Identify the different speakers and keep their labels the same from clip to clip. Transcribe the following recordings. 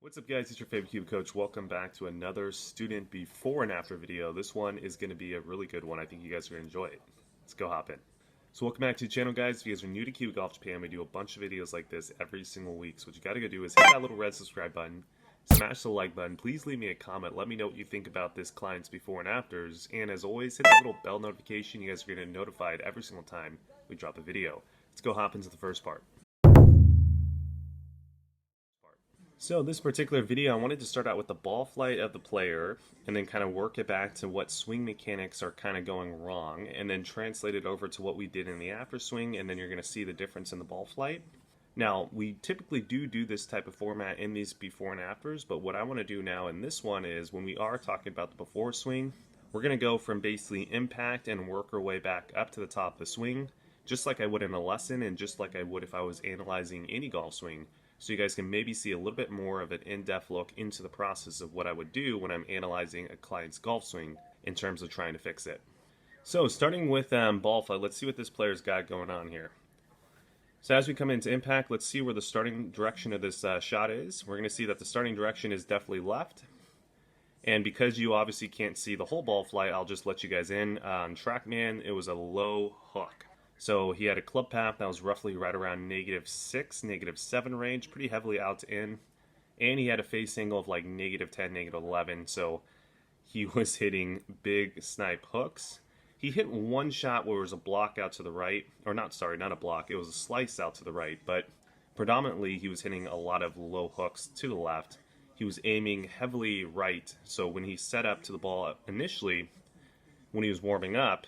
Speaker 1: What's up guys, it's your favorite Cube Coach. Welcome back to another student before and after video. This one is going to be a really good one. I think you guys are going to enjoy it. Let's go hop in. So welcome back to the channel guys. If you guys are new to Cube Golf Japan, we do a bunch of videos like this every single week. So what you got to go do is hit that little red subscribe button, smash the like button, please leave me a comment, let me know what you think about this client's before and afters, and as always, hit that little bell notification. You guys are going to get notified every single time we drop a video. Let's go hop into the first part. So this particular video, I wanted to start out with the ball flight of the player and then kind of work it back to what swing mechanics are kind of going wrong and then translate it over to what we did in the after swing, and then you're going to see the difference in the ball flight. Now, we typically do this type of format in these before and afters, but what I want to do now in this one is when we are talking about the before swing, we're going to go from basically impact and work our way back up to the top of the swing, just like I would in a lesson and just like I would if I was analyzing any golf swing. So you guys can maybe see a little bit more of an in-depth look into the process of what I would do when I'm analyzing a client's golf swing in terms of trying to fix it. So starting with ball flight, let's see what this player's got going on here. So as we come into impact, let's see where the starting direction of this shot is. We're going to see that the starting direction is definitely left. And because you obviously can't see the whole ball flight, I'll just let you guys in. On TrackMan, it was a low hook. So he had a club path that was roughly right around -6, -7 range, pretty heavily out to in. And he had a face angle of like -10, -11. So he was hitting big snipe hooks. He hit one shot where it was a block out to the right. Or not a block. It was a slice out to the right. But predominantly he was hitting a lot of low hooks to the left. He was aiming heavily right. So when he set up to the ball initially, when he was warming up,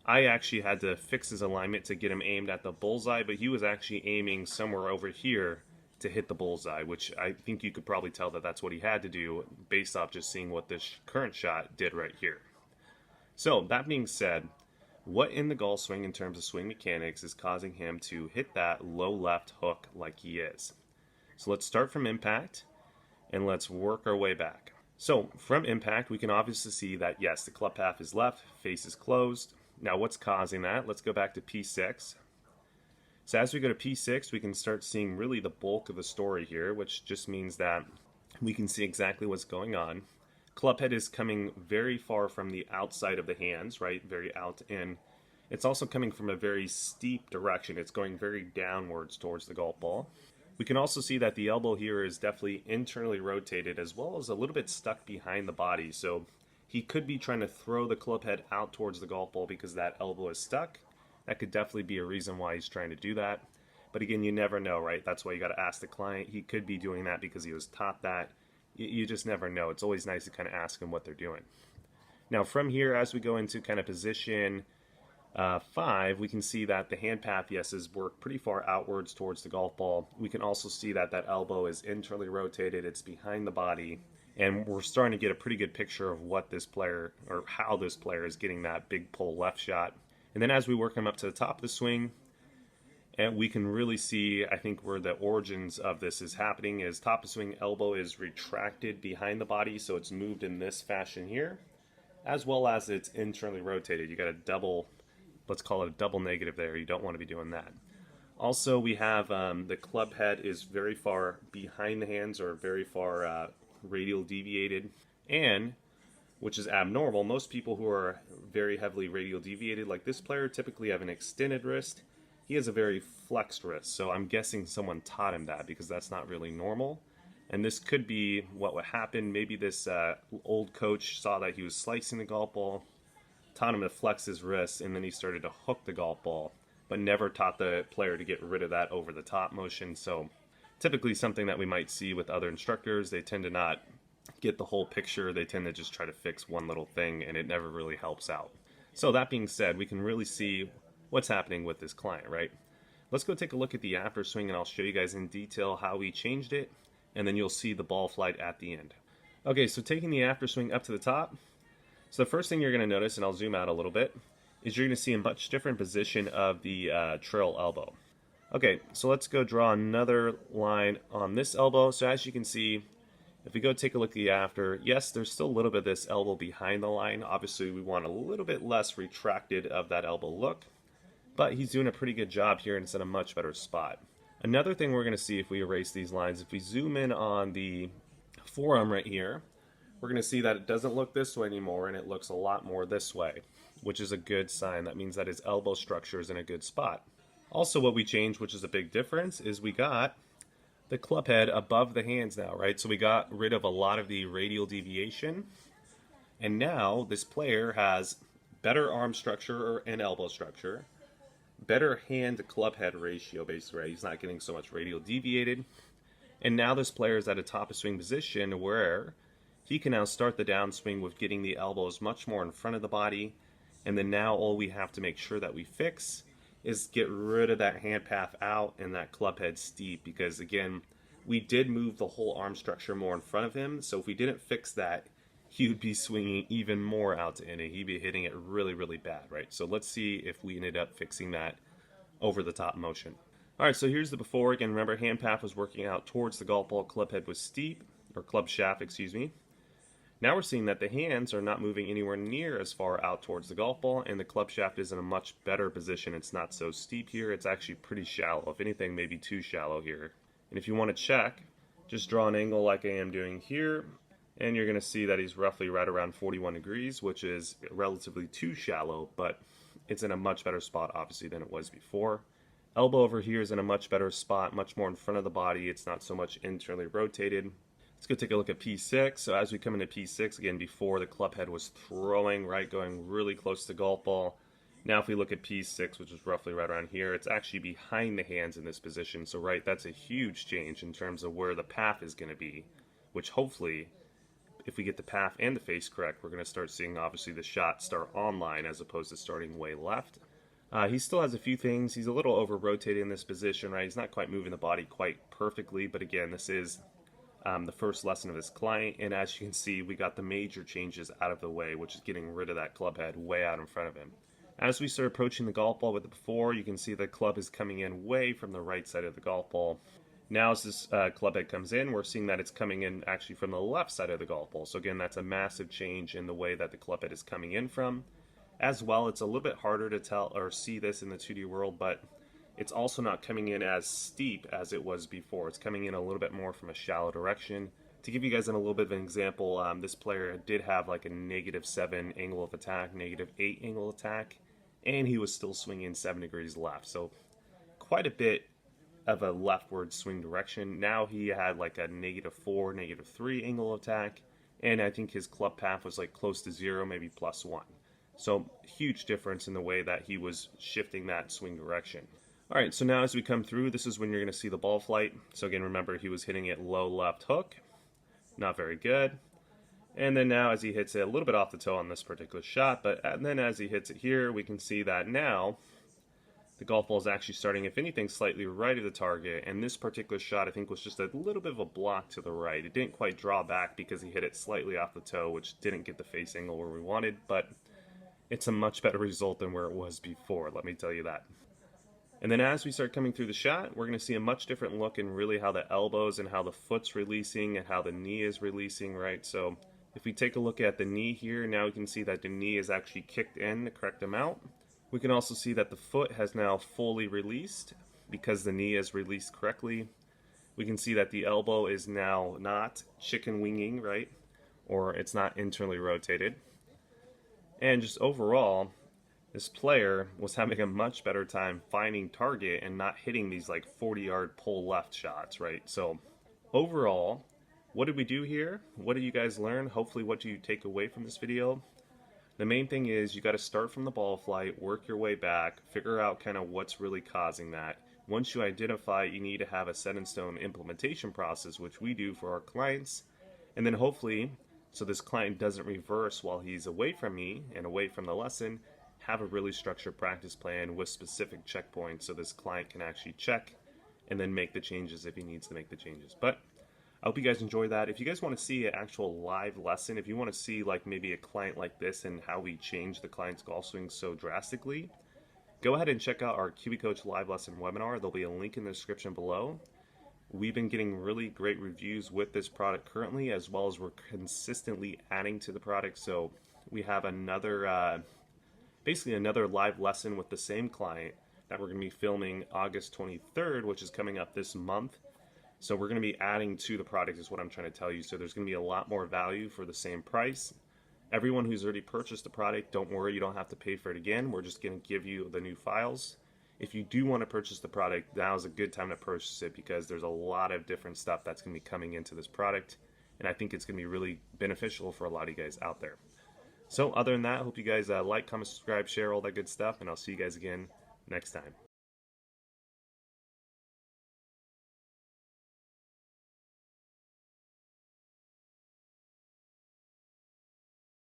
Speaker 1: I actually had to fix his alignment to get him aimed at the bullseye, but he was actually aiming somewhere over here to hit the bullseye, which I think you could probably tell that that's what he had to do based off just seeing what this current shot did right here. So that being said, what in the golf swing in terms of swing mechanics is causing him to hit that low left hook like he is? So let's start from impact and let's work our way back. So from impact, we can obviously see that yes, the club path is left, face is closed. Now what's causing that? Let's go back to P6. So as we go to P6, we can start seeing really the bulk of the story here, which just means that we can see exactly what's going on. Club head is coming very far from the outside of the hands, right? Very out in. It's also coming from a very steep direction. It's going very downwards towards the golf ball. We can also see that the elbow here is definitely internally rotated as well as a little bit stuck behind the body. So he could be trying to throw the club head out towards the golf ball because that elbow is stuck. That could definitely be a reason why he's trying to do that. But again, you never know, right? That's why you got to ask the client. He could be doing that because he was taught that. You just never know. It's always nice to kind of ask him what they're doing. Now from here, as we go into kind of position 5, we can see that the hand path, yes, is worked pretty far outwards towards the golf ball. We can also see that that elbow is internally rotated. It's behind the body. And we're starting to get a pretty good picture of what this player, or how this player is getting that big pull left shot. And then as we work him up to the top of the swing, and we can really see, I think, where the origins of this is happening is top of swing elbow is retracted behind the body, so it's moved in this fashion here, as well as it's internally rotated. You got a double, let's call it a double negative there. You don't want to be doing that. Also, we have the club head is very far behind the hands, or very far radial deviated, and which is abnormal. Most people who are very heavily radial deviated, like this player, typically have an extended wrist. He has a very flexed wrist, so I'm guessing someone taught him that because that's not really normal. And this could be what would happen. Maybe this old coach saw that he was slicing the golf ball, taught him to flex his wrist, and then he started to hook the golf ball, but never taught the player to get rid of that over the top motion. So typically something that we might see with other instructors, they tend to not get the whole picture. They tend to just try to fix one little thing, and it never really helps out. So that being said, we can really see what's happening with this client, right? Let's go take a look at the after swing, and I'll show you guys in detail how we changed it, and then you'll see the ball flight at the end. Okay, so taking the after swing up to the top. So the first thing you're going to notice, and I'll zoom out a little bit, is you're going to see a much different position of the trail elbow. Okay, so let's go draw another line on this elbow. So as you can see, if we go take a look at the after, yes, there's still a little bit of this elbow behind the line. Obviously, we want a little bit less retracted of that elbow look, but he's doing a pretty good job here and it's in a much better spot. Another thing we're going to see if we erase these lines, if we zoom in on the forearm right here, we're going to see that it doesn't look this way anymore and it looks a lot more this way, which is a good sign. That means that his elbow structure is in a good spot. Also, what we changed, which is a big difference, is we got the club head above the hands now, right? So we got rid of a lot of the radial deviation, and now this player has better arm structure and elbow structure, better hand to club head ratio, basically, right? He's not getting so much radial deviated, and now this player is at a top of swing position where he can now start the downswing with getting the elbows much more in front of the body, and then now all we have to make sure that we fix is get rid of that hand path out and that club head steep, because again, we did move the whole arm structure more in front of him, so if we didn't fix that, he would be swinging even more out to in it. He'd be hitting it really, really bad, right? So let's see if we ended up fixing that over the top motion. All right, so here's the before. Again, remember, hand path was working out towards the golf ball, club head was steep, or club shaft, excuse me. Now we're seeing that the hands are not moving anywhere near as far out towards the golf ball, and the club shaft is in a much better position. It's not so steep here. It's actually pretty shallow. If anything, maybe too shallow here. And if you want to check, just draw an angle like I am doing here, and you're going to see that he's roughly right around 41 degrees, which is relatively too shallow, but it's in a much better spot, obviously, than it was before. Elbow over here is in a much better spot, much more in front of the body. It's not so much internally rotated. Let's go take a look at P6. So as we come into P6, again, before the club head was throwing, right, going really close to the golf ball. Now if we look at P6, which is roughly right around here, it's actually behind the hands in this position. So right, that's a huge change in terms of where the path is going to be, which hopefully, if we get the path and the face correct, we're going to start seeing, obviously, the shot start online as opposed to starting way left. He still has a few things. He's a little over-rotated in this position, right? He's not quite moving the body quite perfectly, but again, this is the first lesson of this client, and as you can see, we got the major changes out of the way, which is getting rid of that club head way out in front of him. As we start approaching the golf ball with the before, you can see the club is coming in way from the right side of the golf ball. Now as this club head comes in, we're seeing that it's coming in actually from the left side of the golf ball. So again, that's a massive change in the way that the club head is coming in from. As well, it's a little bit harder to tell or see this in the 2D world, but it's also not coming in as steep as it was before. It's coming in a little bit more from a shallow direction. To give you guys a little bit of an example, this player did have like a -7 angle of attack, -8 angle attack, and he was still swinging 7 degrees left. So quite a bit of a leftward swing direction. Now he had like a -4, -3 angle attack, and I think his club path was like close to 0, maybe +1. So huge difference in the way that he was shifting that swing direction. All right, so now as we come through, this is when you're going to see the ball flight. So again, remember, he was hitting it low left hook. Not very good. And then now as he hits it a little bit off the toe on this particular shot, but then as he hits it here, we can see that now the golf ball is actually starting, if anything, slightly right of the target. And this particular shot, I think, was just a little bit of a block to the right. It didn't quite draw back because he hit it slightly off the toe, which didn't get the face angle where we wanted, but it's a much better result than where it was before, let me tell you that. And then as we start coming through the shot, we're going to see a much different look in really how the elbows and how the foot's releasing and how the knee is releasing, right? So if we take a look at the knee here, now we can see that the knee is actually kicked in the correct amount. We can also see that the foot has now fully released because the knee is released correctly. We can see that the elbow is now not chicken winging, right? Or it's not internally rotated. And just overall, this player was having a much better time finding target and not hitting these like 40-yard pull left shots, right? So overall, what did we do here? What did you guys learn? Hopefully, what do you take away from this video? The main thing is you got to start from the ball flight, work your way back, figure out kind of what's really causing that. Once you identify, you need to have a set-in-stone implementation process, which we do for our clients. And then hopefully, so this client doesn't reverse while he's away from me and away from the lesson, have a really structured practice plan with specific checkpoints so this client can actually check and then make the changes if he needs to make the changes. But I hope you guys enjoy that. If you guys want to see an actual live lesson, if you want to see like maybe a client like this and how we change the client's golf swing so drastically, go ahead and check out our Kiwi Coach live lesson webinar. There'll be a link in the description below. We've been getting really great reviews with this product currently, as well as we're consistently adding to the product. So we have another basically another live lesson with the same client that we're going to be filming August 23rd, which is coming up this month. So we're going to be adding to the product is what I'm trying to tell you. So there's going to be a lot more value for the same price. Everyone who's already purchased the product, don't worry, you don't have to pay for it again. We're just going to give you the new files. If you do want to purchase the product, now is a good time to purchase it because there's a lot of different stuff that's going to be coming into this product. And I think it's going to be really beneficial for a lot of you guys out there. So other than that, I hope you guys like, comment, subscribe, share, all that good stuff. And I'll see you guys again next time.